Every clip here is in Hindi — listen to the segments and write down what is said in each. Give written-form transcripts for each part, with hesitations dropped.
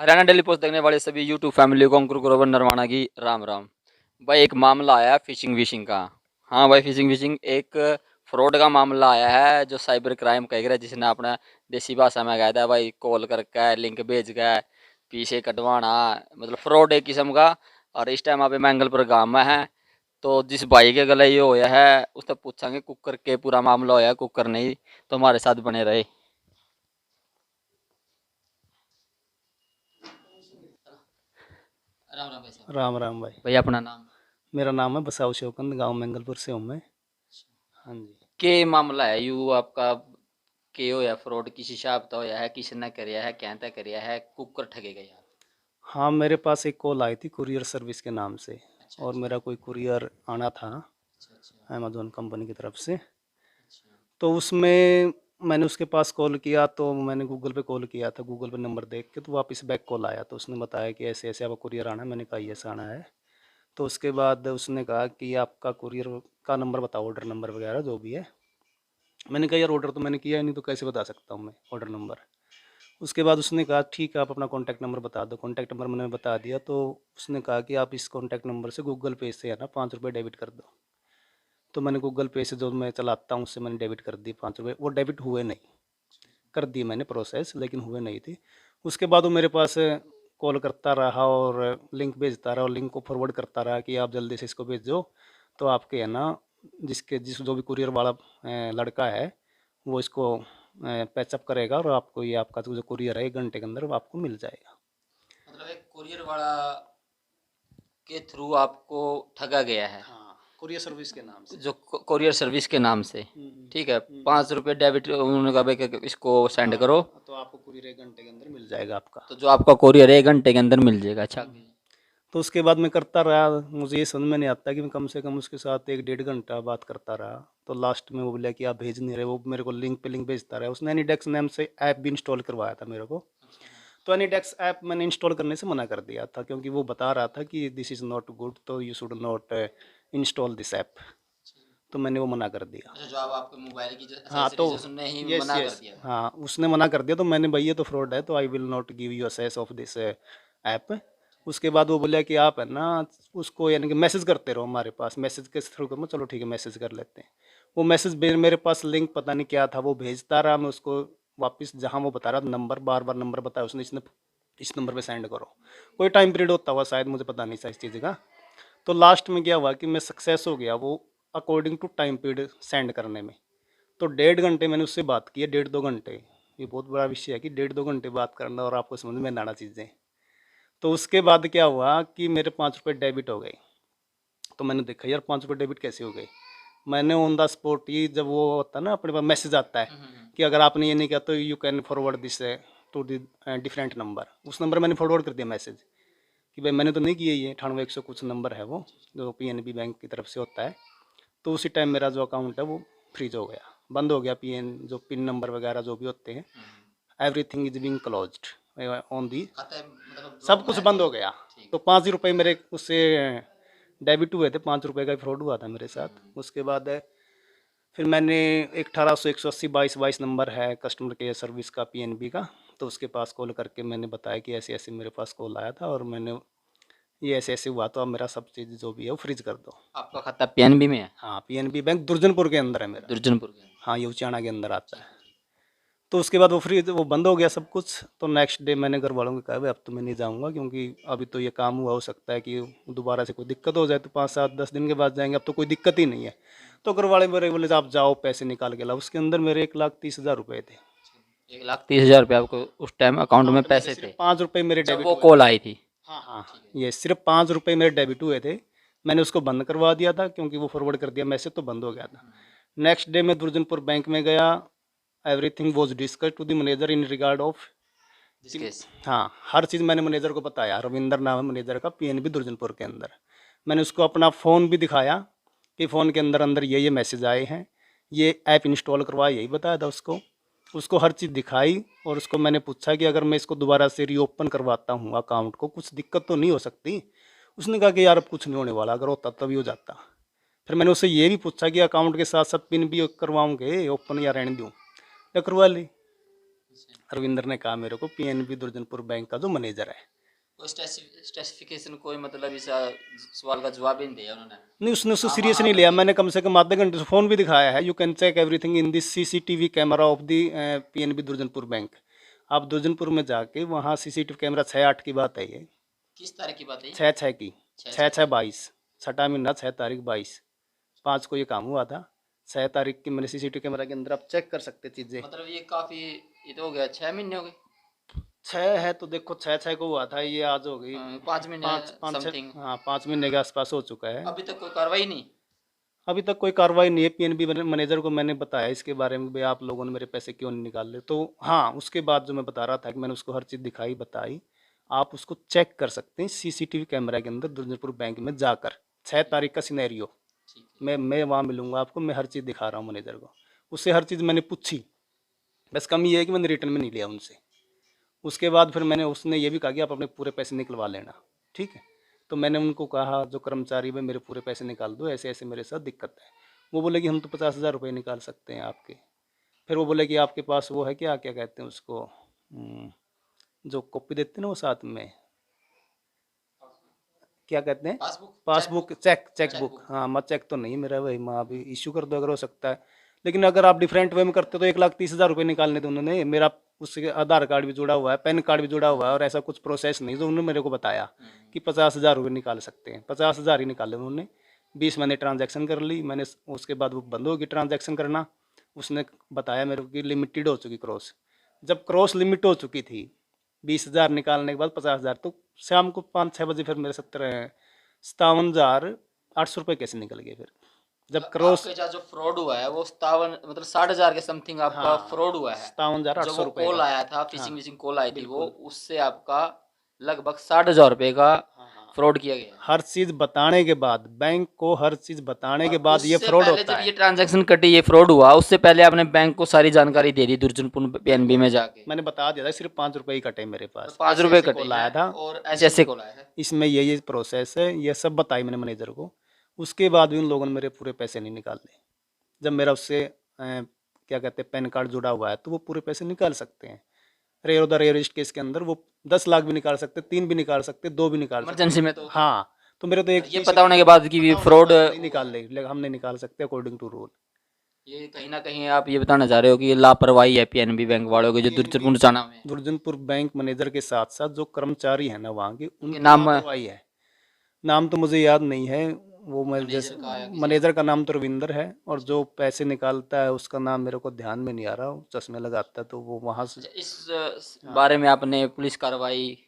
हरियाणा डेली पोस्ट देखने वाले सभी यूट्यूब फैमिली को अंकुर ग्रोवर नरवाना की राम राम। भाई एक मामला आया है फिशिंग विशिंग का। हाँ भाई, फिशिंग विशिंग एक फ्रॉड का मामला आया है जो साइबर क्राइम कह रहा है, जिसने अपना देसी भाषा में कहता है भाई कॉल करके लिंक भेज के पीछे कटवाना, मतलब फ्रॉड एक किस्म का। और इस टाइम आप मैंगलपुर गाँव में है। तो जिस भाई के गले ये होया है उससे पूछांगे कुकर के पूरा मामला होया, कुकर नहीं। तो हमारे साथ बने रहे। राम राम भाई साहब। राम राम भाई। भाई अपना नाम। मेरा नाम है बसाऊ शौकंद, गांव मंगलपुर से हूँ मैं। हाँ जी। के मामला है यू आपका के होया फ्रॉड किस हिसाब का होया है, किसने करया है, क्या करया है, कुकर ठगे गए यार। हाँ, मेरे पास एक कॉल आई थी कुरियर सर्विस के नाम से। अच्छा और अच्छा मेरा कोई कुरियर आना था अच्छा अच्छा अमेज़ोन कंपनी की तरफ से। अच्छा। तो उसमें मैंने उसके पास कॉल किया, तो मैंने गूगल पे कॉल किया था, गूगल पे नंबर देख के तो वापस बैक कॉल आया, तो उसने बताया कि ऐसे ऐसे आपका कुरियर आना है। मैंने कहा यस आना है। तो उसके बाद उसने कहा कि आपका कुरियर का नंबर बताओ, ऑर्डर नंबर वगैरह जो भी है। मैंने कहा यार ऑर्डर तो मैंने किया ही नहीं, तो कैसे बता सकता हूँ मैं ऑर्डर नंबर। उसके बाद उसने कहा ठीक है, आप अपना कॉन्टैक्ट नंबर बता दो। कॉन्टैक्ट नंबर मैंने बता दिया, तो उसने कहा कि आप इस कॉन्टैक्ट नंबर से गूगल पे से है ना 5 रुपये डेबिट कर दो। तो मैंने गूगल पे से जो मैं चलाता हूँ उससे मैंने डेबिट कर दी 5 रुपये। वो डेबिट हुए नहीं, कर दी मैंने प्रोसेस, लेकिन हुए नहीं थे। उसके बाद वो मेरे पास कॉल करता रहा और लिंक भेजता रहा और लिंक को फॉरवर्ड करता रहा कि आप जल्दी से इसको भेजो। तो आपके है ना, जिस जो भी कुरियर वाला लड़का है वो इसको पैचअप करेगा और आपको ये आपका जो कुरियर है 1 घंटे के अंदर वो आपको मिल जाएगा। मतलब एक कुरियर वाला के थ्रू आपको ठगा गया है, हाँ, कुरियर सर्विस के नाम से। जो कोरियर सर्विस के नाम से। ठीक है, हम्म। 5 रुपये डेबिट उन्होंने कहा भाई कि इसको सेंड हाँ, करो। तो आपको कुरियर 1 घंटे के अंदर मिल जाएगा आपका। तो जो आपका कोरियर 1 घंटे के अंदर मिल जाएगा। अच्छा। हम्म। तो उसके बाद मैं करता रहा। मुझे ये समझ में नहीं आता कि मैं कम से कम उसके साथ 1 डेढ़ घंटा बात करता रहा। तो लास्ट में वो बोला कि आप भेज नहीं रहे। वो मेरे को लिंक पे लिंक भेजता रहा। उसने एनीडेक्स नाम से ऐप भी इंस्टॉल करवाया था मेरे को। अच्छा हाँ। तो एनीडेक्स ऐप मैंने इंस्टॉल करने से मना कर दिया था, क्योंकि वो बता रहा था कि दिस इज़ नॉट गुड, तो you should not install this app. तो मैंने वो मना कर दिया। अच्छा, जो आप आपके मोबाइल की जो हाँ तो एसेसरीज है उसने ही यस मना कर यस, दिया था। हाँ उसने मना कर दिया। तो मैंने भाई ये तो फ्रॉड है, तो I will not give you assess of this app. उसके बाद वो बोला कि आप है ना उसको यानी कि मैसेज करते रहो हमारे पास, मैसेज के थ्रू करो। चलो ठीक है, मैसेज कर लेते हैं। वो मैसेज मेरे पास लिंक पता नहीं क्या था वो भेजता रहा। मैं उसको वापस जहाँ वो बता रहा था नंबर, बार बार नंबर बताया उसने, इसने इस नंबर पे सेंड करो। कोई टाइम पीरियड होता हुआ शायद, मुझे पता नहीं था इस चीज़ का। तो लास्ट में क्या हुआ कि मैं सक्सेस हो गया वो according to time period send करने में। तो 1.5 घंटे मैंने उससे बात की है, 1.5 2 घंटे। ये बहुत बड़ा विषय है कि 1.5 2 घंटे बात करना और आपको समझ में ना आना चीज़ें। तो उसके बाद क्या हुआ कि मेरे 5 रुपये डेबिट हो गए। तो मैंने देखा यार 5 रुपये डेबिट कैसे हो गए। मैंने ऑन द स्पॉट ही, जब वो होता है ना अपने पास मैसेज आता है कि अगर आपने ये नहीं किया तो you can forward this to the different number, उस नंबर मैंने फॉरवर्ड कर दिया मैसेज कि भाई मैंने तो नहीं किया, ये 98 100 कुछ नंबर है वो, जो पीएनबी बैंक की तरफ से होता है। तो उसी टाइम मेरा जो अकाउंट है वो फ्रीज हो गया, बंद हो गया। पीएन जो पिन नंबर वगैरह जो भी होते हैं, everything is being closed on the, खाता मतलब सब ब्लॉक में कुछ है बंद तो। हो गया। ठीक। तो 5 रुपये मेरे उससे डेबिट हुए थे, 5 रुपये का फ्रॉड हुआ था मेरे साथ। उसके बाद फिर मैंने एक 1800 180 22 22 नंबर है कस्टमर केयर सर्विस का पीएनबी का। तो उसके पास कॉल करके मैंने बताया कि ऐसे ऐसे मेरे पास कॉल आया था और मैंने ये ऐसे ऐसे हुआ, तो अब मेरा सब चीज़ जो भी है वो फ्रीज कर दो। आपका खाता पीएनबी में है। हाँ, पीएनबी बैंक दुर्जनपुर के अंदर है मेरा। दुर्जनपुर के अंदर। हाँ, ये उचाना के अंदर आता ठीक है। है ठीक। तो उसके बाद वो बंद हो गया सब कुछ। तो नेक्स्ट डे मैंने घर वालों को कहा भाई अब तो मैं नहीं जाऊँगा, क्योंकि अभी तो ये काम हुआ, हो सकता है कि दोबारा से कोई दिक्कत हो जाए तो 5 7 10 दिन के बाद जाएंगे, अब तो कोई दिक्कत ही नहीं है। तो घर वाले मेरे बोले आप जाओ पैसे निकाल के लाओ। उसके अंदर मेरे 1,30,000 रुपये थे। 1,30,000 रुपये आपको उस टाइम अकाउंट में अकाउंट में थे, पैसे थे सिर्फ 5 रुपये मेरे जब डेबिट वो हुए थे। कॉल आई थी। हाँ हाँ, ठीक है। ये सिर्फ 5 रुपये मेरे डेबिट हुए थे। मैंने उसको बंद करवा दिया था, क्योंकि वो फॉरवर्ड कर दिया मैसेज, तो बंद हो गया था। नेक्स्ट डे मैं दुर्जनपुर बैंक में गया। Everything was discuss to the manager in regard of जिस कि, केस। हाँ हर चीज़ मैंने मैनेजर को बताया। रविंदर नाम है मैनेजर का, पीएनबी दुर्जनपुर के अंदर। मैंने उसको अपना फ़ोन भी दिखाया कि फ़ोन के अंदर अंदर ये मैसेज आए हैं, ये ऐप इंस्टॉल करवाया, यही बताया था उसको। उसको हर चीज़ दिखाई और उसको मैंने पूछा कि अगर मैं इसको दोबारा से रीओपन करवाता हूँ अकाउंट को, कुछ दिक्कत तो नहीं हो सकती। उसने कहा कि यार अब कुछ नहीं होने वाला, अगर होता तभी हो जाता। फिर मैंने उससे ये भी पूछा कि अकाउंट के साथ साथ पिन भी करवाऊंगे ओपन या रहने दूँ, या करवा ली। रविंदर ने कहा मेरे को, पीएनबी दुर्जनपुर बैंक का जो मैनेजर है। कोई स्पेसिफिकेशन, कोई मतलब इस सवाल का जवाब ही नहीं दिया उन्होंने। नहीं, उसने उसको हाँ हाँ सीरियस नहीं आपने लिया। मैंने कम से कम आधे घंटे से फ़ोन भी दिखाया है। You can check everything in this CCTV camera of the PNB Durjanpur bank. आप दुर्जनपुर में जाके वहाँ सीसीटीवी कैमरा 6/8 की बात है ये, किस तरह की बात है ये? 6/6 की, छः 6/6/22, छठा महीना 6 तारीख 22, 5 को ये काम हुआ था। 6 तारीख की मैंने सीसीटीवी कैमरा के अंदर आप चेक कर सकते चीज़ें। मतलब ये काफी, ये तो हो गया 6 महीने हो गए। 6 है तो देखो, 6/6 को हुआ था, ये आज हो गई 5 महीने 5 समथिंग। 6, हाँ 5 महीने के आसपास हो चुका है। अभी तक कोई कार्रवाई नहीं। अभी तक कोई कार्रवाई नहीं है। पीएनबी मैनेजर को मैंने बताया इसके बारे में, भाई आप लोगों ने मेरे पैसे क्यों नहीं निकाले। तो हाँ, उसके बाद जो मैं बता रहा था कि मैंने उसको हर चीज़ दिखाई बताई, आप उसको चेक कर सकते हैं सीसीटीवी कैमरा के अंदर दुर्जनपुर बैंक में जाकर। 6 तारीख का सिनेरियो, ठीक है। मैं वहाँ मिलूंगा आपको, मैं हर चीज़ दिखा रहा हूँ मैनेजर को। उससे हर चीज़ मैंने पूछी, बस कम ये है कि मैंने रिटर्न में नहीं लिया उनसे। उसके बाद फिर मैंने, उसने ये भी कहा कि आप अपने पूरे पैसे निकलवा लेना, ठीक है। तो मैंने उनको कहा जो कर्मचारी, में मेरे पूरे पैसे निकाल दो, ऐसे ऐसे मेरे साथ दिक्कत है। वो बोले कि हम तो 50,000 रुपये निकाल सकते हैं आपके। फिर वो बोले कि आपके पास वो है क्या, क्या कहते हैं उसको, जो कॉपी देते हैं ना वो साथ में, क्या कहते हैं, पासबुक, पासबुक, चेकबुक। चेकबुक। हाँ, मैं चेक तो नहीं मेरा, वही मैं अभी इशू कर दो अगर हो सकता है। लेकिन अगर आप डिफरेंट वे में करते तो 1,30,000 रुपये निकालने थे उन्होंने। मेरा उससे आधार कार्ड भी जुड़ा हुआ है, पैन कार्ड भी जुड़ा हुआ है, और ऐसा कुछ प्रोसेस नहीं जो उन्होंने मेरे को बताया कि 50,000 रुपये निकाल सकते हैं। 50,000 ही निकाले उन्होंने। 20 मैंने ट्रांजैक्शन कर ली मैंने। उसके बाद वो बंद होगी ट्रांजैक्शन करना। उसने बताया मेरे को कि लिमिटेड हो चुकी क्रॉस। जब क्रॉस लिमिट हो चुकी थी, 20,000 निकालने के बाद 50,000, तो शाम को 5-6 बजे फिर मेरे 57,800 रुपये कैसे निकल गए फिर, जब क्रॉस। आपके साथ जो फ्रॉड हुआ है वो 57, मतलब 60,000 के समथिंग आपका हाँ, फ्रॉड हुआ है। 57,800 जो वो रुपये कॉल का। आया था, हाँ, फिशिंग विशिंग कॉल आई थी, वो बिल्कुल। उससे आपका लगभग 60,000 रुपए का हाँ, फ्रॉड किया गया है। हर चीज़ बताने के बाद, बैंक को हर चीज़ बताने के और बाद ये उससे फ्रॉड पहले होता जब ये है। ट्रांजैक्शन कटी, ये फ्रॉड हुआ, उससे पहले आपने बैंक को सारी जानकारी दे दी दुर्जनपुर पीएनबी में जाके। मैंने बता दिया था, सिर्फ 5 रुपये ही कटे मेरे तो पास। 5 रुपए ऐसे कटे कॉल हैं आया था, और ऐसे ऐसे कॉल आया है। इसमें ये प्रोसेस है, ये सब बताई मैंने मैनेजर को। उसके बाद भी उन लोगों ने मेरे पूरे पैसे नहीं निकाले। जब मेरा उससे क्या कहते हैं पैन कार्ड जुड़ा हुआ है, तो वो पूरे पैसे निकाल सकते हैं। रेयर द रेयरिस्ट केस के अंदर वो 10 लाख भी निकाल सकते, 3 भी निकाल सकते, 2 भी निकाल सकते। इमरजेंसी में तो हाँ, तो मेरे तो एक ये चीज पता होने के बाद कि ये पता होने के फ्रॉड, बाद नहीं निकाल ले, लेकिन हम नहीं निकाल सकते अकॉर्डिंग टू रूल। ये कहीं ना कहीं आप ये बताना चाह रहे हो कि ये लापरवाही है पीएनबी बैंक वालों की, जो दुर्जनपुर जाना में दुर्जनपुर बैंक मैनेजर के साथ साथ जो कर्मचारी है ना वहाँ के, उनके उनकी नाम लापरवाही है। नाम तो मुझे याद नहीं है, वो मैं जैसे, मैनेजर का या किसी मैनेजर का नाम तो रविंदर है, और जो पैसे निकालता है उसका नाम मेरे को ध्यान में नहीं आ रहा। वो चश्मे लगाता है, तो वो वहाँ से। अच्छा, इस बारे में आपने पुलिस कार्रवाई?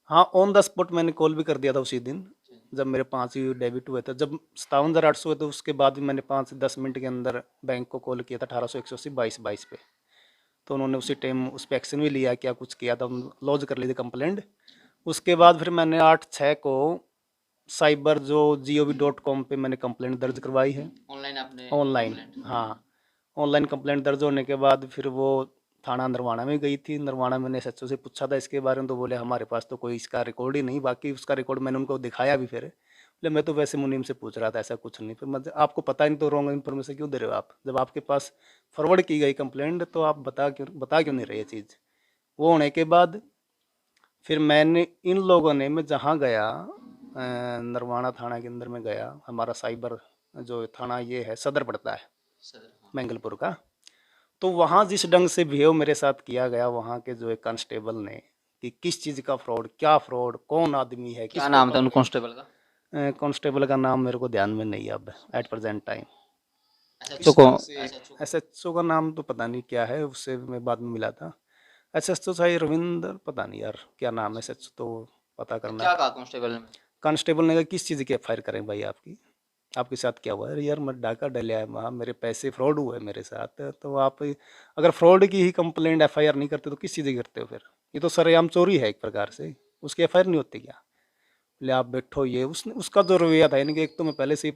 हाँ, ऑन द स्पॉट मैंने कॉल भी कर दिया था उसी दिन, जब मेरे 5 ही डेबिट हुए थे। जब 57,800 हुए थे, उसके बाद भी मैंने 5 से 10 मिनट के अंदर बैंक को कॉल किया था, 1800 180 22 22 पे। तो उन्होंने उसी टाइम उस पर एक्शन भी लिया, क्या कुछ किया था, लॉज कर ली थी कंप्लेंट। उसके बाद फिर मैंने 8/6 को साइबर जो gov.com पे मैंने कंप्लेंट दर्ज करवाई है, ऑनलाइन आपने ऑनलाइन। complaint? हाँ, ऑनलाइन कंप्लेंट दर्ज होने के बाद फिर वो थाना नरवाना में गई थी। नरवाना मैंने एसएचओ से पूछा था इसके बारे में, तो बोले हमारे पास तो कोई इसका रिकॉर्ड ही नहीं। बाकी उसका रिकॉर्ड मैंने उनको दिखाया भी फिर। बोले मैं तो वैसे मुनीम से पूछ रहा था, ऐसा कुछ नहीं। फिर मतलब आपको पता नहीं तो रॉन्ग इन्फॉर्मेशन क्यों दे रहे हो आप, जब आपके पास फॉरवर्ड की गई कंप्लेंट, तो आप बता क्यों नहीं रहे ये चीज़। वो होने के बाद फिर मैंने इन लोगों ने, मैं जहाँ गया नरवाना थाना के अंदर में गया, हमारा साइबर जो थाना ये है सदर पड़ता है सदर, हाँ। मैंगलपुर का। तो वहाँ जिस ढंग से बिहेव मेरे साथ किया गया वहाँ के जो एक कांस्टेबल ने, कि किस चीज़ का फ्रॉड, क्या फ्रॉड, कौन आदमी है, क्या किसको नाम था उन कांस्टेबल का? कांस्टेबल का नाम मेरे को ध्यान में नहीं है अब एट प्रेजेंट टाइम। अच्छा, किस चुको, ढंग से अच्छा चुको। एसएचओ का नाम तो पता नहीं क्या है, उससे मैं बाद में मिला था। एसएचओ था ये रविंदर, पता नहीं यार क्या नाम है एसएचओ, तो पता करना क्या है। कहा कांस्टेबल ने? कांस्टेबल ने कहा किस चीज़ की एफआईआर करें भाई आपकी, आपके साथ क्या हुआ है। अरे यार मैं डाका डलिया है वहाँ, मेरे पैसे फ्रॉड हुए मेरे साथ, तो आप अगर फ्रॉड की ही कंप्लेंट एफआईआर नहीं करते तो किस चीज़ की करते हो फिर। ये तो सरेआम चोरी है एक प्रकार से, उसकी एफआईआर नहीं होती क्या। बोले आप बैठो। ये उसने, उसका जो रवैया था, यानी कि एक तो मैं पहले से ही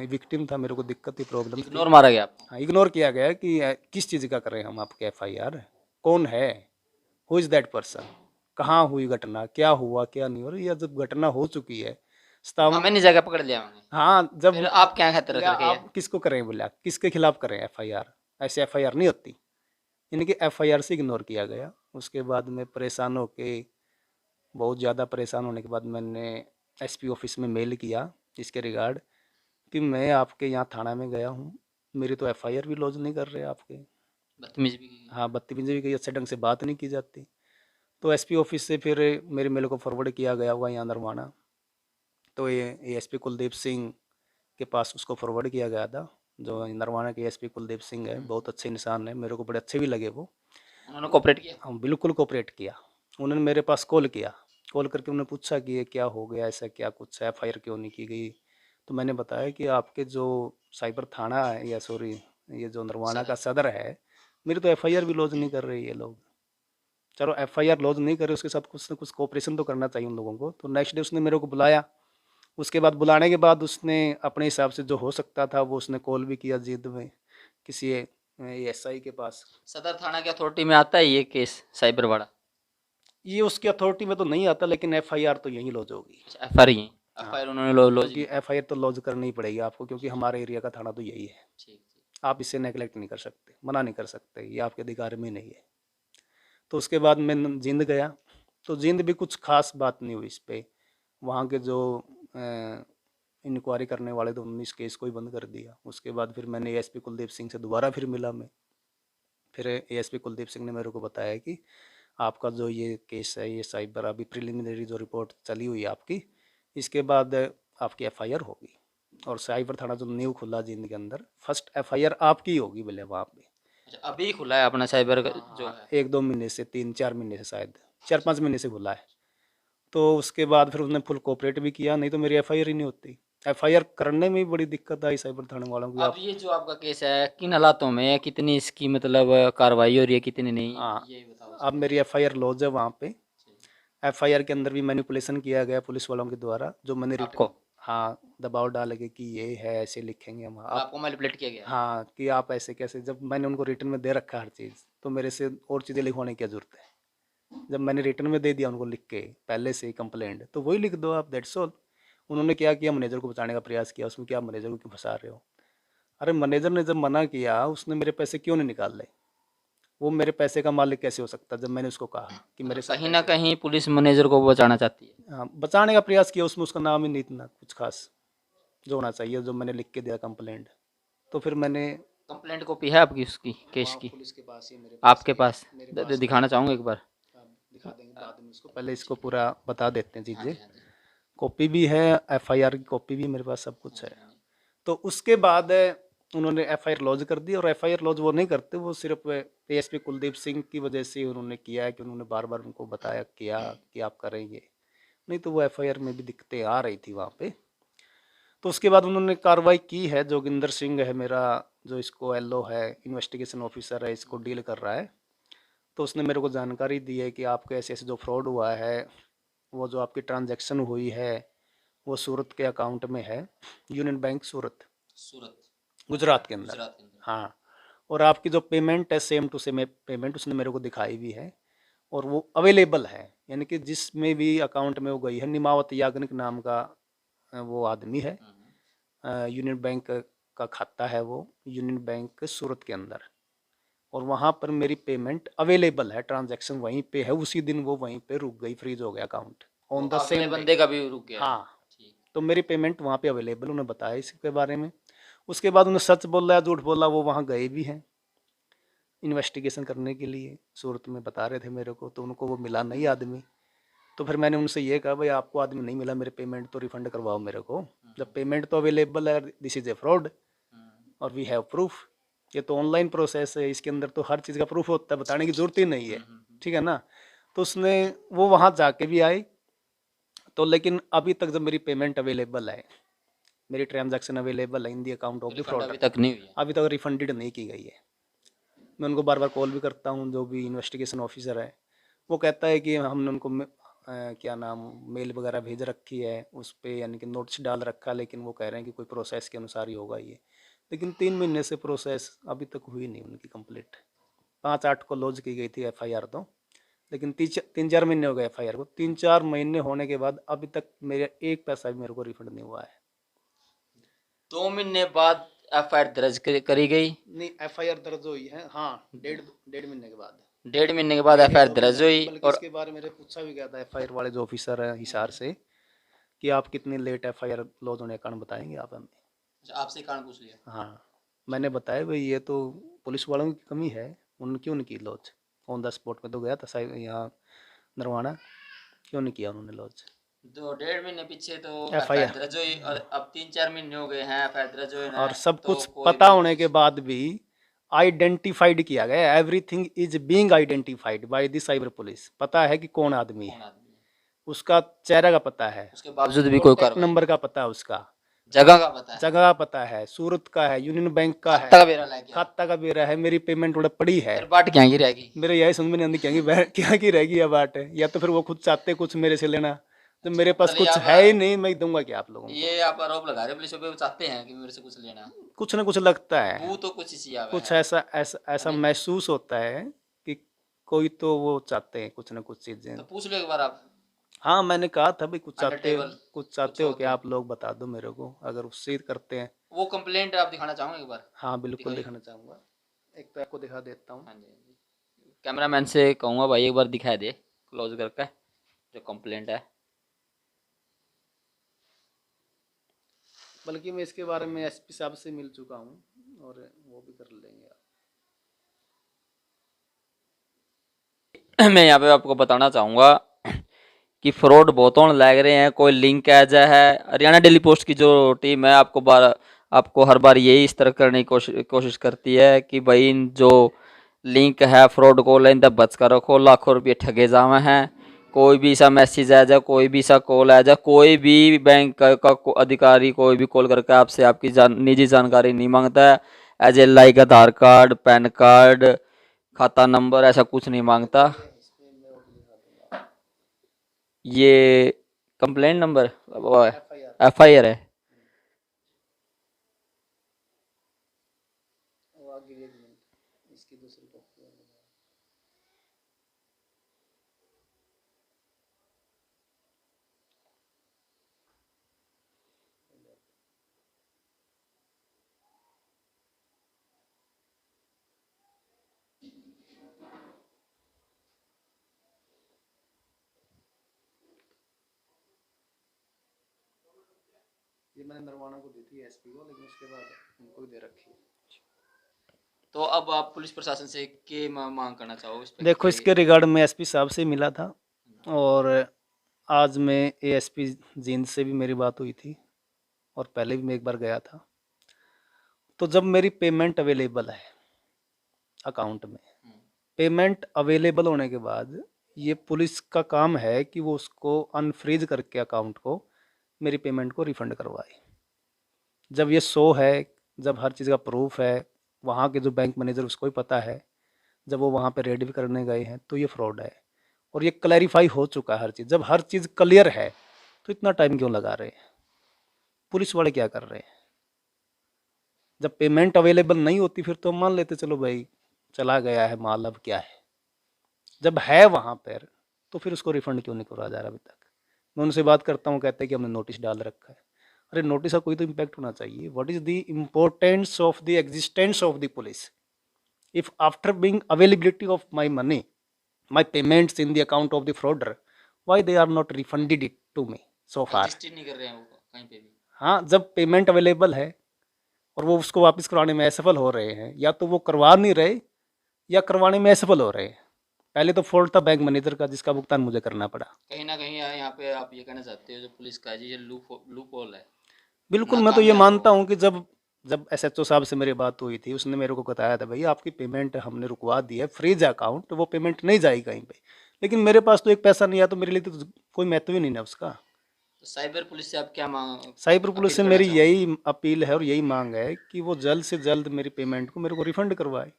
विक्टिम था, मेरे को दिक्कत थी, प्रॉब्लम थी। इग्नोर मारा गया आपको? हाँ, इग्नोर किया गया कि किस चीज़ का करें हम आपके एफआईआर, कौन है, हु इज़ दैट पर्सन, कहाँ हुई घटना, क्या हुआ क्या नहीं। और यह जब घटना हो चुकी है 57। हमें नहीं जगह पकड़ लिया उन्होंने। हाँ, जब फिर आप क्या खतरा बोले करके है? आप किसको करें, बोले आप किसके खिलाफ करें एफआईआर, ऐसे एफआईआर नहीं होती। यानी कि एफआईआर से इग्नोर किया गया। उसके बाद मैं परेशान होके, बहुत ज़्यादा परेशान होने के बाद मैंने एसपी ऑफिस में मेल किया इसके रिगार्ड कि मैं आपके यहाँ थाना में गया हूँ, मेरी तो एफआईआर भी लॉन्च नहीं कर रहे आपके। बदतमीजी भी की। हाँ, बदतमीजी भी की, अच्छे ढंग से बात नहीं की जाती। तो एसपी ऑफिस से फिर मेरे मेल को फॉरवर्ड किया गया हुआ यहाँ नरवाना। तो ये एसपी कुलदीप सिंह के पास उसको फॉरवर्ड किया गया था। जो नरवाना के एसपी कुलदीप सिंह है, बहुत अच्छे इंसान है, मेरे को बड़े अच्छे भी लगे वो। उन्होंने कोऑपरेट किया। हाँ, बिल्कुल कोऑपरेट किया। उन्होंने मेरे पास कॉल किया, कॉल करके उन्होंने पूछा कि ये क्या हो गया, ऐसा क्या कुछ है, एफआईआर क्यों नहीं की गई। तो मैंने बताया कि आपके जो साइबर थाना है, या सॉरी ये जो नरवाना का सदर है, मेरी तो एफआईआर भी लॉन्च नहीं कर रही ये लोग। चलो एफआईआर लॉन्च नहीं करे, उसके साथ कुछ ना कुछ कोऑपरेशन तो करना चाहिए उन लोगों को। तो नेक्स्ट डे उसने मेरे को बुलाया। उसके बाद बुलाने के बाद उसने अपने हिसाब से जो हो सकता था वो उसने कॉल भी किया जिद में किसी एसआई के पास। सदर थाना की अथॉरिटी में आता है ये केस साइबर वाला? ये उसकी अथॉरिटी में तो नहीं आता, लेकिन एफआईआर तो यहीं लॉन्च होगी। एफआईआर ही हाँ, एफआईआर उन्होंने लॉन्च क्योंकि की। एफआईआर तो लॉन्च करनी ही पड़ेगी आपको, क्योंकि हमारे एरिया का थाना तो यही है। ठीक ठीक। आप इसे नेगलेक्ट नहीं कर सकते, मना नहीं कर सकते, ये आपके अधिकार में नहीं है। तो उसके बाद मैं जींद गया। तो जींद भी कुछ खास बात नहीं हुई इस पे। वहाँ के जो इंक्वायरी करने वाले थे उन्होंने इस केस को ही बंद कर दिया। उसके बाद फिर मैंने एएसपी कुलदीप सिंह से दोबारा फिर मिला मैं। फिर एएसपी कुलदीप सिंह ने मेरे को बताया कि आपका जो ये केस है, ये साइबर अभी प्रिलिमिनरी जो रिपोर्ट चली हुई है आपकी, इसके बाद आपकी एफआईआर होगी। और साइबर थाना जो न्यू खुला जींद के अंदर, फर्स्ट एफआईआर आपकी होगी बोले वहाँ पे। अच्छा, अभी खुला है अपना साइबर जो हाँ, है? 1-2 महीने से, 3-4 महीने से, शायद 4-5 महीने से खुला है। तो उसके बाद फिर उसने फुल कोऑपरेट भी किया, नहीं तो मेरी एफआईआर ही नहीं होती। एफआईआर करने में भी बड़ी दिक्कत आई साइबर थाने वालों की। अब आप, ये जो आपका केस है किन हालातों में है, कितनी इसकी मतलब कार्रवाई हो रही है, कितनी नहीं, हाँ, ये बताओ अब इसमें। मेरी एफआईआर लॉन्च है वहाँ पे। एफआईआर के अंदर भी मैनिपुलेशन किया गया पुलिस वालों के द्वारा, जो मैंने रिटर्न, आपको हाँ, दबाव डाले के कि ये है, ऐसे लिखेंगे हम आप। आपको मैनिपुलेट किया गया है? हाँ, कि आप ऐसे कैसे, जब मैंने उनको रिटर्न में दे रखा है हर चीज़, तो मेरे से और चीज़ें लिखवाने की क्या जरूरत है। जब मैंने रिटर्न में दे दिया उनको लिख के पहले से ही कंप्लेंट, तो वही लिख दो आप, दैट्स ऑल। उन्होंने क्या किया, मैनेजर को बचाने का प्रयास किया, उसमें क्या मैनेजर को क्यों फंसा रहे हो। अरे मैनेजर ने जब मना किया, उसने मेरे पैसे क्यों नहीं निकाले। वो मेरे पैसे का मालिक कैसे हो सकता है जब मैंने उसको कहा कि मतलब मेरे साथ कहीं ना पैसे। कहीं पुलिस मैनेजर को बचाना चाहती है। हाँ, बचाने का प्रयास किया, उसमें उसका नाम ही नहीं इतना कुछ खास जो होना चाहिए, जो मैंने लिख के दिया कंप्लेंट। तो फिर मैंने, कंप्लेंट कॉपी है आपकी उसकी केस वहाँ की? पुलिस के पास ही, मेरे पास आपके ही है, पास मेरे पास ही है। दिखाना चाहूँगा एक बार। आप दिखा देंगे बाद में उसको, पहले इसको पूरा बता देते हैं हाँ चीज़ें। जी, हाँ जी, कॉपी भी है, एफआईआर की कॉपी भी मेरे पास, सब हाँ कुछ है। जी, हाँ जी। तो उसके बाद उन्होंने एफआईआर लॉन्च कर दी। और एफआईआर लॉन्च वो नहीं करते, वो सिर्फ एएसपी कुलदीप सिंह की वजह से उन्होंने किया है, कि उन्होंने बार बार उनको बताया किया कि आप करेंगे, नहीं तो वो एफआईआर में भी दिक्कतें आ रही थी वहाँ पे। तो उसके बाद उन्होंने कार्रवाई की है। जोगिंदर सिंह है मेरा, जो इसको एलओ है, इन्वेस्टिगेशन ऑफिसर है, इसको डील कर रहा है। तो उसने मेरे को जानकारी दी है कि आपके ऐसे ऐसे जो फ्रॉड हुआ है, वो जो आपकी ट्रांजैक्शन हुई है, वो सूरत के अकाउंट में है, यूनियन बैंक सूरत, सूरत, गुजरात के अंदर। गुजरात के अंदर। हाँ, और आपकी जो पेमेंट है, सेम टू सेम पेमेंट उसने मेरे को दिखाई भी है, और वो अवेलेबल है। यानी कि जिसमें भी अकाउंट में वो गई है, निमावत याग्निक नाम का वो आदमी है। यूनियन बैंक का खाता है वो, यूनियन बैंक सूरत के अंदर। और वहाँ पर मेरी पेमेंट अवेलेबल है, ट्रांजैक्शन वहीं पे है, उसी दिन वो वहीं पे रुक गई, फ्रीज हो गया अकाउंट वो ऑन द अगले सेम डे। बंदे का भी रुक गया है? हाँ, ठीक। तो मेरी पेमेंट वहाँ पे अवेलेबल, उन्हें बताया इसके बारे में। उसके बाद उन्हें सच बोला या झूठ बोला, वो वहाँ गए भी हैं इन्वेस्टिगेशन करने के लिए, सूरत में बता रहे थे मेरे को। तो उनको वो मिला नहीं आदमी। तो फिर मैंने उनसे ये कहा, भाई आपको आदमी नहीं मिला, मेरे पेमेंट तो रिफंड करवाओ मेरे को। जब पेमेंट तो अवेलेबल है, दिस इज़ ए फ्रॉड और वी हैव प्रूफ। ये तो ऑनलाइन प्रोसेस है, इसके अंदर तो हर चीज़ का प्रूफ होता है, बताने की जरूरत ही नहीं है। ठीक है ना। तो उसने, वो वहाँ जाके भी आई। तो लेकिन अभी तक जब मेरी पेमेंट अवेलेबल है, मेरी ट्रांजैक्शन अवेलेबल है in the account of the refund fraud, अभी तक नहीं हुई है? अभी तक रिफंडेड नहीं की गई है। मैं उनको बार बार कॉल भी करता हूँ, जो भी इन्वेस्टिगेशन ऑफिसर है, वो कहता है कि हमने उनको क्या नाम, मेल वगैरह भेज रखी है उस पर, यानी कि नोटिस डाल रखा, लेकिन वो कह रहे हैं कि कोई प्रोसेस के अनुसार ही होगा ये। लेकिन 3 महीने से प्रोसेस अभी तक हुई नहीं उनकी कंप्लीट। 5-8 को लॉन्च की गई थी एफआईआर तो, लेकिन 3-4 महीने हो गए एफआईआर को। 3-4 महीने होने के बाद अभी तक मेरे एक पैसा भी मेरे को रिफंड नहीं हुआ है। 2 महीने बाद एफआईआर दर्ज करी गई। नहीं, एफआईआर दर्ज हुई है, हाँ, डेढ़ डेढ़ महीने के बाद। 1.5 महीने के बाद डेढ़ या एफआईआर 2 महीने, दर्ज हुई। बल्कि और इसके बारे में मेरे पूछा भी गया था एफआईआर वाले जो ऑफिसर है हिसार से, कि आप कितनी लेट एफआईआर लॉन्च होने का कारण बताएंगे आप हमें। आपसे कारण पूछ लिया। हाँ, मैंने बताया भाई ये तो पुलिस वालों की कमी है, उन क्यों नहीं की लॉन्च। ऑन द स्पॉट में तो गया था साहब यहाँ नरवाना, क्यों नहीं किया उन्होंने लॉन्च 1.5 महीने पीछे तो एफआईआर एफआईआर। दर्ज हुई, और अब 3-4 महीने हो गए हैं एफआईआर दर्ज हुए ना, और सब तो कुछ कोई पता भी होने के कुछ बाद भी आइडेंटिफाइड किया गया, everything is being identified by the cyber police. पता है कि कौन आदमी कौन है, आदमी है, उसका चेहरा का पता है, उसके बावजूद भी कोई कॉन्टैक्ट कार्रवाई नंबर नहीं, का पता है, उसका जगह का पता है, जगह का पता है, सूरत का है, यूनियन बैंक का है, खाता का बेरा लेके आओ, खाता का बेरा है, मेरी पेमेंट उड़ा पड़ी है। फिर बाट क्या की रहेगी। मेरे यही समझ में नहीं आती क्या क्या की रहेगी या बात है, या तो फिर वो खुद चाहते कुछ मेरे से लेना, तो अच्छा, मेरे पास मतलब ये कुछ आप है ही नहीं, मैं दूंगा क्या आप लोगों को। ये आप आरोप लगा रहे हो पुलिस पे, वो चाहते हैं कि मेरे से कुछ लेना, कुछ ना कुछ लगता है, वो तो कुछ इसी आवे कुछ है। ऐसा ऐसा ऐसा अरे महसूस होता है कि कोई तो वो चाहते हैं कुछ ना कुछ चीजें। तो पूछ लो एक बार आप, हाँ, मैंने कहा था भाई अंडर टेबल कुछ कुछ चाहते हो हो कि तो। आप लोग बता दो मेरे को, अगर उससे ही करते हैं। वो कंप्लेंट आप दिखाना चाहोगे एक बार। हाँ बिल्कुल दिखाइए। दिखाना चाहूँगा, एक तो आपको दिखा देता हूँ। हाँ जी, हाँ जी। कैमरामैन से कहूँगा भाई एक बार दिखा दे क्लोज करके जो कंप्लेंट है। बल्कि मैं इसके बारे में एसपी साहब से मिल चुका हूँ, और वो भी कर लेंगे आप। मैं यहाँ पे आपको बताना चाहूँगा कि फ्रॉड बहुत होने लग रहे हैं। कोई लिंक ऐसा है, हरियाणा डेली पोस्ट की जो टीम है आपको हर बार यही इस तरह करने की कोशिश करती है कि भाई इन जो लिंक है फ्रॉड कॉल है, इन तक बच कर रखो, लाखों रुपये ठगे जावे हैं। कोई भी सा मैसेज आ जाए, कोई भी सा कॉल आ जाए, कोई भी बैंक का अधिकारी कोई भी कॉल करके आपसे आपकी निजी जानकारी नहीं मांगता है। As a like Aadhaar card, PAN card, खाता नंबर, ऐसा कुछ नहीं मांगता। ये कंप्लेंट नंबर वो है, एफआईआर एफआईआर है। वो आगे एक मिनट, इसकी दूसरी कॉपी है। ये मैंने नरवाना को दी थी एसपी को, लेकिन उसके बाद उनको भी दे रखी है। तो अब आप पुलिस प्रशासन से के मांग करना चाहो इस पे देखो, के। इसके रिगार्ड में एसपी साहब से मिला था, और आज मैं एएसपी जींद से भी मेरी बात हुई थी, और पहले भी मैं एक बार गया था। तो जब मेरी पेमेंट अवेलेबल है अकाउंट में, पेमेंट अवेलेबल होने के बाद ये पुलिस का काम है कि वो उसको अनफ्रीज करके अकाउंट को मेरी पेमेंट को रिफंड करवाए। जब ये शो है, जब हर चीज़ का प्रूफ है, वहाँ के जो बैंक मैनेजर उसको भी पता है, जब वो वहाँ पे रेड भी करने गए हैं, तो ये फ्रॉड है। और ये क्लैरिफाई हो चुका है हर चीज़। जब हर चीज़ क्लियर है तो इतना टाइम क्यों लगा रहे हैं? पुलिस वाले क्या कर रहे हैं? जब पेमेंट अवेलेबल नहीं होती फिर तो मान लेते चलो भाई चला गया है माल, अब क्या है। जब है वहाँ पर तो फिर उसको रिफंड क्यों नहीं करवाया जा रहा अभी तक? मैं उनसे बात करता हूँ, कहते हैं कि हमने नोटिस डाल रखा है। अरे नोटिस का कोई तो इम्पैक्ट होना चाहिए। What is the importance of the existence of the police if after being availability of my money, my payments in the account of the frauder, why they are not refunded it to me so far? Exist ही नहीं कर रहे हैं वो कहीं पे भी। हाँ, जब पेमेंट अवेलेबल है और वो उसको वापस करवाने में असफल हो रहे हैं, या तो वो करवा नहीं रहे या करवाने में असफल हो रहे हैं। पहले तो फॉल्ट था बैंक मैनेजर का, जिसका भुगतान मुझे करना पड़ा। कहीं ना कहीं यहाँ पे आप ये कहना चाहते हो जो पुलिस का है जी, ये लूप होल है, बिल्कुल, मैं तो ये नाकामयाब मानता हो। हूँ कि जब जब एसएचओ साहब से मेरी बात हुई थी, उसने मेरे को बताया था भाई आपकी पेमेंट हमने रुकवा दी है, फ्रीज अकाउंट, तो वो पेमेंट नहीं जाएगी कहीं पे। लेकिन मेरे पास तो एक पैसा नहीं आया, तो मेरे लिए तो कोई महत्व ही नहीं ना उसका। तो साइबर पुलिस से आप क्या मांग साइबर पुलिस अपील से करना मेरी चाहोगे। यही अपील है और यही मांग है कि वो जल्द से जल्द मेरी पेमेंट को मेरे को रिफंड करवाए,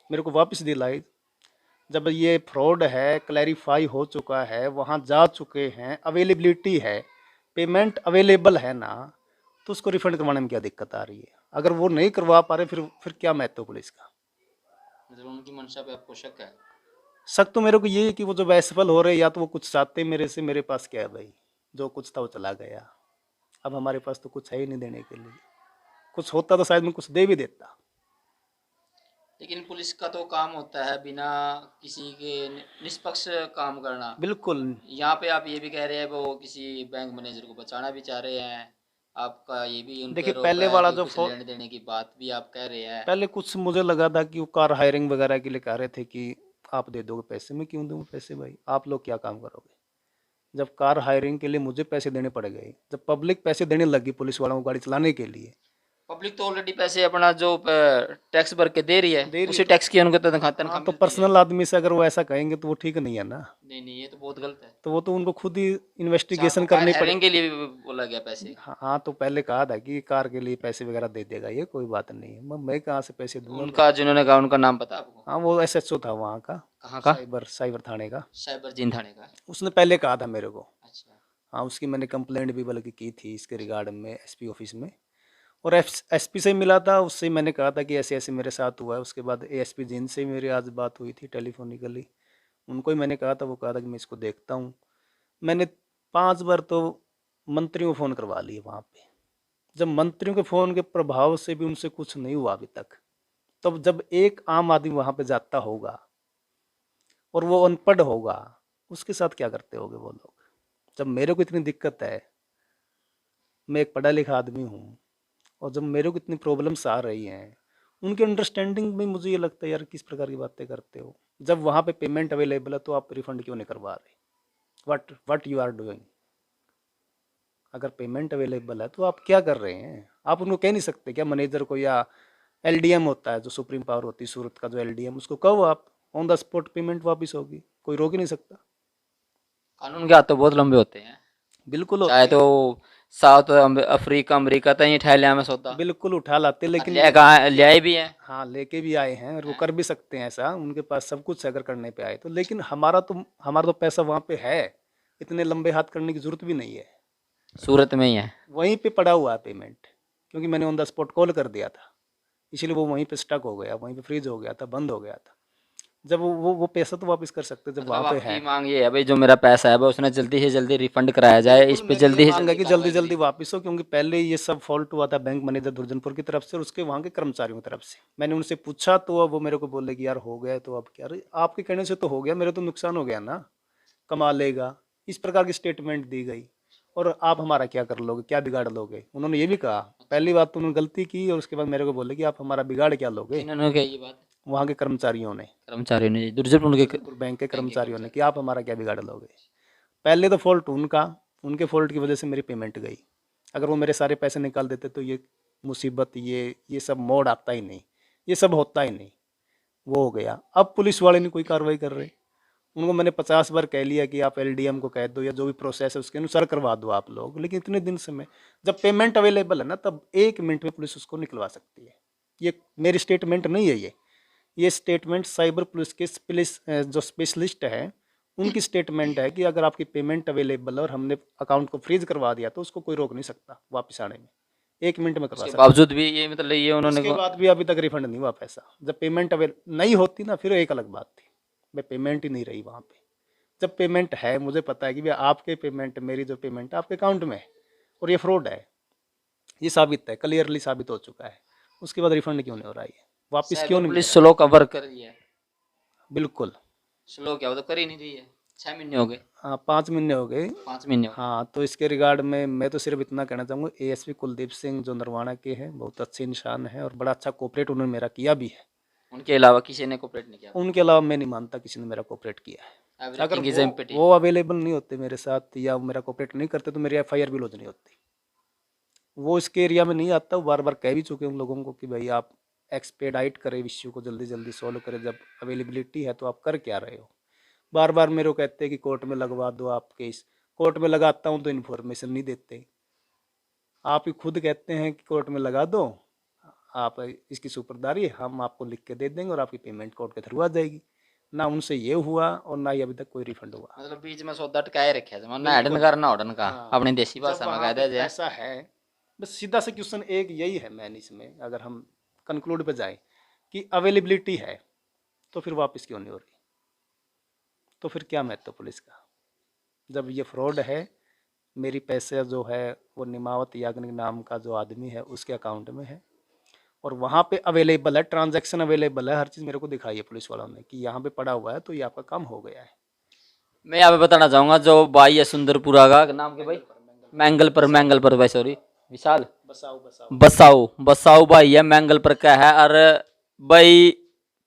मेरे को वापस दिलाए। जब ये फ्रॉड है, क्लैरिफाई हो चुका है, वहाँ जा चुके हैं, अवेलेबिलिटी है, पेमेंट अवेलेबल है ना, तो उसको रिफंड करवाने में क्या दिक्कत आ रही है? अगर वो नहीं करवा पा रहे फिर क्या महत्व पुलिस का? मतलब उनकी मंशा पे आपको शक है। शक तो मेरे को ये है कि वो जब असफल हो रहे, या तो वो कुछ चाहते मेरे से, मेरे पास क्या है भाई, जो कुछ था वो चला गया। अब हमारे पास तो कुछ है ही नहीं देने के लिए। कुछ होता तो शायद मैं कुछ दे भी देता। लेकिन पुलिस का तो काम होता है बिना किसी के निष्पक्ष काम करना। बिल्कुल। यहाँ पे आप ये भी कह रहे हैं वो किसी बैंक मैनेजर को बचाना भी चाह रहे हैं। आपका ये भी उन पे देखिए आरोप पहले है वाला कि जो कुछ लेने देने की बात भी आप कह रहे हैं। पहले कुछ मुझे लगा था कि वो कार हायरिंग वगैरह के लिए कह रहे थे कि आप दे दोगे पैसे। मैं क्यों दूँ पैसे भाई, आप लोग क्या काम करोगे? जब कार हायरिंग के लिए मुझे पैसे देने पड़ गए, जब पब्लिक पैसे देने लगी पुलिस वालों को गाड़ी चलाने के लिए, पब्लिक तो ऑलरेडी पैसे अपना जो टैक्स भर के दे रही है, दे रही है उसी टैक्स की उनको तनख्वाह हाँ तनख्वाह तो मिलती है। पर्सनल आदमी से अगर वो ऐसा कहेंगे तो वो ठीक नहीं है ना। नहीं नहीं, ये तो बहुत गलत है। तो वो तो उनको खुद ही अच्छा, आपको इन्वेस्टिगेशन कार करनी पड़े। हायरिंग के लिए भी बोला गया पैसे? हाँ हाँ, तो पहले कहा था कि कार के लिए पैसे वगैरह दे देगा, ये कोई बात नहीं है। मैं कहाँ से पैसे तो दूंगा? उनका जिन्होंने कहा उनका नाम पता आपको? हाँ वो एसएचओ था वहाँ का, कहाँ का? साइबर साइबर थाने का। साइबर जीन थाने का? उसने पहले कहा था मेरे को। अच्छा। हाँ उसकी मैंने कंप्लेंट भी बल्कि की थी इसके रिगार्ड में एसपी ऑफिस में। और एसपी से मिला था, उससे मैंने कहा था कि ऐसे ऐसे मेरे साथ हुआ है। उसके बाद एएसपी जिन से मेरी आज बात हुई थी टेलीफोनिकली, उनको ही मैंने कहा था। वो कहा था कि मैं इसको देखता हूँ। मैंने 5 बार तो मंत्रियों को फ़ोन करवा लिए वहाँ पे। जब मंत्रियों के फ़ोन के प्रभाव से भी उनसे कुछ नहीं हुआ अभी तक, तब जब एक आम आदमी वहाँ पे जाता होगा और वो अनपढ़ होगा, उसके साथ क्या करते होंगे वो लोग? जब मेरे को इतनी दिक्कत है, मैं एक पढ़ा लिखा आदमी हूँ, और जब मेरे को इतनी प्रॉब्लम्स आ रही हैं, उनके अंडरस्टैंडिंग में मुझे ये लगता है यार किस प्रकार की बातें करते हो? जब वहाँ पे पेमेंट अवेलेबल है तो आप रिफंड क्यों नहीं करवा रहे? What you are doing? अगर पेमेंट अवेलेबल है तो आप क्या कर रहे हैं? आप उनको कह नहीं सकते क्या मैनेजर को, या एलडीएम होता है जो सुप्रीम पावर होती है सूरत का जो एलडीएम, उसको कहो आप ऑन द स्पॉट पेमेंट वापस होगी, कोई रोक ही नहीं सकता। कानून के हाथ तो बहुत लंबे होते हैं। बिल्कुल चाहे होते तो हैं। साउथ अफ्रीका अमेरिका तक ही ठहर लिया में सौदा। बिल्कुल उठा लाते, और लेकिन ले कहाँ ले आए भी हैं। हाँ लेके भी आए हैं और वो हैं? कर भी सकते हैं ऐसा, उनके पास सब कुछ है अगर करने पे आए तो। लेकिन हमारा तो पैसा वहाँ पे है, इतने लंबे हाथ करने की जरूरत भी नहीं है। सूरत में ही है। वहीं पे पड़ा हुआ है पेमेंट, क्योंकि मैंने ऑन द स्पॉट कॉल कर दिया था, इसलिए वो वहीं पे स्टक हो गया, वहीं पे फ्रीज हो गया था, बंद हो गया था। जब वो पैसा तो वापस कर सकते जब वहाँ मतलब पे आपकी है। मांग ये है भाई, जो मेरा पैसा है वो उसने जल्दी से जल्दी रिफंड कराया जाए, इस बिल्कुल पे मेरी ये जल्दी से मांग है जल्दी कि जल्दी कार्रवाई जल्दी करी। वापस हो, क्योंकि पहले ये सब फॉल्ट हुआ था बैंक मैनेजर दुर्जनपुर की तरफ से और उसके वहाँ के कर्मचारियों की तरफ से। मैंने उनसे पूछा तो अब वो मेरे को बोले कि यार हो गया है, तो अब क्या? अरे आपके कहने से तो हो गया, मेरे तो नुकसान हो गया ना, कमा लेगा, इस प्रकार की स्टेटमेंट दी गई। और आप हमारा क्या कर लोगे, क्या बिगाड़ लोगे? उन्होंने ये भी कहा। अच्छा। पहली बात तो उन्होंने गलती की और उसके बाद मेरे को बोले कि आप हमारा बिगाड़ क्या लोगे? किन्होंने कही ये बात? वहाँ के कर्मचारियों ने, कर्मचारियों ने, दुर्जनपुर के दुर्जनपुर बैंक के बैंक के कर्मचारियों ने, कर्मचारी। कि आप हमारा क्या बिगाड़ लोगे? पहले तो फॉल्ट उनका, उनके फॉल्ट की वजह से मेरी पेमेंट गई। अगर वो मेरे सारे पैसे निकाल देते तो ये मुसीबत, ये सब मोड़ आता ही नहीं, ये सब होता ही नहीं। वो हो गया। अब पुलिस वाले नहीं कोई कार्रवाई कर रहे। उनको मैंने 50 बार कह लिया कि आप एलडीएम को कह दो या जो भी प्रोसेस है उसके अनुसार करवा दो आप लोग, लेकिन इतने दिन से मैं, जब पेमेंट अवेलेबल है ना तब 1 मिनट में पुलिस उसको निकलवा सकती है। ये मेरी स्टेटमेंट नहीं है, ये स्टेटमेंट साइबर पुलिस के जो स्पेशलिस्ट है उनकी स्टेटमेंट है कि अगर आपकी पेमेंट अवेलेबल है और हमने अकाउंट को फ्रीज करवा दिया तो उसको कोई रोक नहीं सकता वापस आने में, 1 मिनट में करवा उसके सकता। बावजूद भी ये मतलब ये उन्होंने उसके बाद भी अभी तक रिफंड नहीं हुआ पैसा। जब पेमेंट अवेल नहीं होती ना फिर एक अलग बात थी, मैं पेमेंट ही नहीं रही वहाँ पे। जब पेमेंट है, मुझे पता है कि भाई आपके पेमेंट, मेरी जो पेमेंट है आपके अकाउंट में है और ये फ्रॉड है, ये साबित है, क्लियरली साबित हो चुका है, उसके बाद रिफंड क्यों नहीं हो रहा है, वापस क्यों साइबर नहीं मिल पुलिस रहा? स्लो कवर कर रही है। बिल्कुल। स्लो क्या, वो तो कर ही नहीं रही है। 6 महीने हो गए। हाँ 5 महीने हो गए। 5 महीने हो गए। हाँ तो इसके रिगार्ड में मैं तो सिर्फ इतना कहना चाहूँगा, एएसपी कुलदीप सिंह जो नरवाना के हैं बहुत अच्छे इंसान हैं और बड़ा अच्छा कोऑपरेट उन्होंने मेरा किया भी है। उनके अलावा किसी ने कोऑपरेट नहीं किया? उनके अलावा मैं नहीं मानता किसी ने मेरा कोऑपरेट किया है। अगर एवरीथिंग इज वो एम्प्टी। वो अवेलेबल नहीं होते मेरे साथ या मेरा कोऑपरेट नहीं करते तो मेरी एफआईआर भी लॉन्च नहीं होती। वो इसके एरिया में नहीं आता, वो बार बार कह भी चुके हैं उन लोगों को कि भाई आप एक्सपेडाइट करें इश्यू को, जल्दी जल्दी सॉल्व करें, जब अवेलेबिलिटी है तो आप कर क्या रहे हो? बार बार मेरे को कहते हैं कि कोर्ट में लगवा दो आप केस। कोर्ट में लगाता हूँ तो इन्फॉर्मेशन नहीं देते। आप ही खुद कहते हैं कि कोर्ट में लगा दो, आप इसकी सुपरदारी हम आपको लिख के दे देंगे और आपकी पेमेंट कोर्ट के थ्रू आ जाएगी। ना उनसे ये हुआ और ना ही अभी तक कोई रिफंड हुआ। मतलब बीच में सौदा टकाए रखे है, ना हेडन बिल्कुल। का ना ओडन का। हाँ अपनी देसी जब भाषा में वहाँ कह पे दे जाए। ऐसा है, बस सीधा सा क्वेश्चन एक यही है मैन इसमें, अगर हम कंक्लूड पे जाए कि अवेलेबिलिटी है तो फिर वापस क्यों नहीं हो रही? तो फिर क्या महत्व पुलिस का? जब ये फ्रॉड है मेरी पैसे जो है वो निमावत याग्निक नाम का जो आदमी है उसके अकाउंट में है, और वहाँ पे अवेलेबल है, ट्रांजैक्शन अवेलेबल है, हर चीज़ मेरे को दिखाई है पुलिस वालों ने कि यहाँ पे पड़ा हुआ है, तो ये आपका काम हो गया है। मैं यहाँ पे बताना चाहूंगा, जो भाई है सुंदरपुरा का नाम के भाई, मैंगल पर भाई, सॉरी, विशाल बसाओ बसाओ। बसाऊ बसाऊ भाई है, मैंगल पर का है। और भाई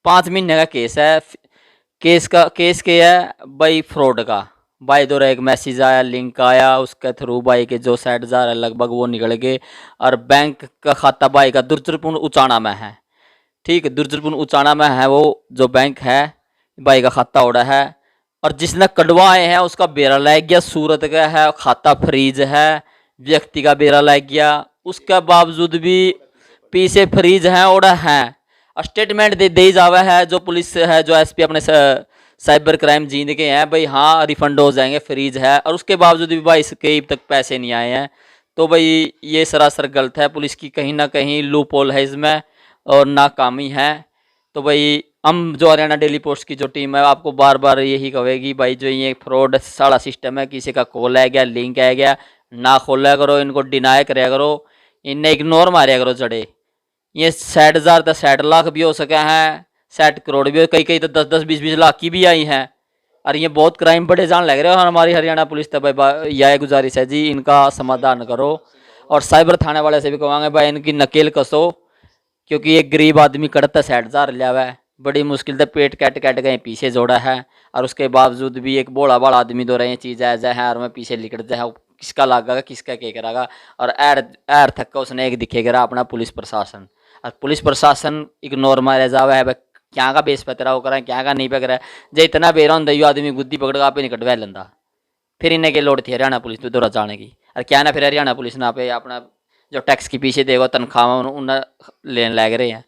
5 महीने का केस है। केस के है भाई फ्रॉड का। भाई द्वारा एक मैसेज आया, लिंक आया, उसके थ्रू भाई के जो 60,000 है लगभग वो निकल गए। और बैंक का खाता भाई का दुर्जरपुर उचाना में है। ठीक है, दुर्जरपुर उचाना में है वो जो बैंक है, भाई का खाता उड़ा है। और जिसने कटवाए हैं उसका बेरा लग गया, सूरत का है, खाता फ्रीज है, व्यक्ति का बेरा लग गया, उसके बावजूद भी पीछे फ्रीज है उड़ा है। स्टेटमेंट दे जावा है जो पुलिस है, जो एसपी अपने साइबर क्राइम जीत के हैं भाई, हाँ रिफंड हो जाएंगे, फ्रीज है, और उसके बावजूद भी भाई इसके अब तक पैसे नहीं आए हैं। तो भाई ये सरासर गलत है, पुलिस की कहीं ना कहीं लूप होल है इसमें और नाकामी है। तो भाई हम जो हरियाणा डेली पोस्ट की जो टीम है आपको बार बार यही कहेगी भाई, जो ये फ्रॉड सारा सिस्टम है, किसी का कॉल आ गया, लिंक आ गया, ना खोला करो, इनको डिनाई कराया करो, इन्हें इग्नोर मारिया करो जड़े। ये 60,000 तो 60 लाख भी हो सके हैं, 60 करोड़ भी, कई कई तो 10-10, 20-20 लाख की भी आई हैं। और ये बहुत क्राइम बड़े जान लग रहे हो। हमारी हरियाणा पुलिस तो भाई यह गुजारिश है जी, इनका समाधान करो। और साइबर थाने वाले से भी कहेंगे भाई इनकी नकेल कसो, क्योंकि एक गरीब आदमी कड़ता 60,000 लिया हुआ है, बड़ी मुश्किल से पेट कैट कैट गए पीछे जोड़ा है। और उसके बावजूद भी एक बोला बड़ा आदमी दो रहे चीज़ ऐसा है, और मैं पीछे लिखट जाए, किसका लागेगा, किसका क्या करेगा। और एर थक का उसने एक दिखेगा अपना पुलिस प्रशासन, और पुलिस प्रशासन इग्नोर मारे जावा है भाई, क्या का बेस पतरा वो करा, क्या का नहीं पकड़ा है। जो इतना बेरा होंगे यो आदमी गुद्दी पकड़ के आप ही निकटवा लेंदा, फिर इन्हें के लोड़ थी हरियाणा पुलिस तो दौरा जाने की। और क्या ना फिर हरियाणा पुलिस ना पे अपना जो टैक्स के पीछे देगा तनख्वाह उन्हें लेने लग रहे हैं।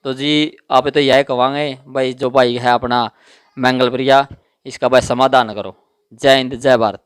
तो जी आप तो यह कहेंगे भाई, जो भाई है अपना मंगल प्रिया, इसका भाई समाधान करो। जय हिंद, जय भारत।